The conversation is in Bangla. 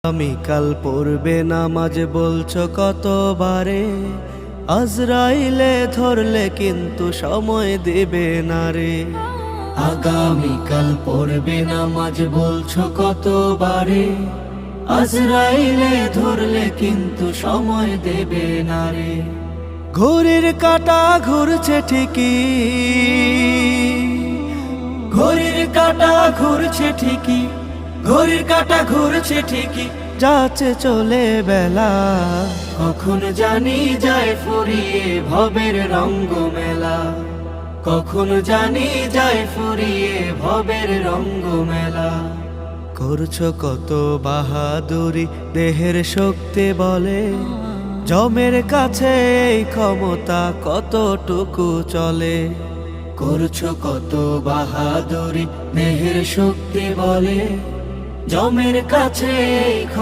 আগামীকাল পড়বে নামাজ বলছো কতবারে, আজরাইলে ধরলে কিন্তু সময় দেবে না রে। আগামীকাল পড়বে নামাজ বলছো কতবারে, আজরাইলে ধরলে কিন্তু সময় দেবে না রে। ঘড়ির কাঁটা ঘুরছে ঠিকই, ঘড়ির কাঁটা ঘুরছে ঠিকই, ঘড়ির কাঁটা ঘুরছে ঠিকই, যাচ্ছে চলে বেলা। কখন জানি যায় ফুরিয়ে ভবের রঙ্গ মেলা, কখন জানি যায় ফুরিয়ে ভবের রঙ্গ মেলা। করছো কত বাহাদুরি দেহের শক্তি বলে, জমের কাছে এই ক্ষমতা কতটুকু চলে। করছো কত বাহাদুরি দেহের শক্তি বলে, জমের কাছে এই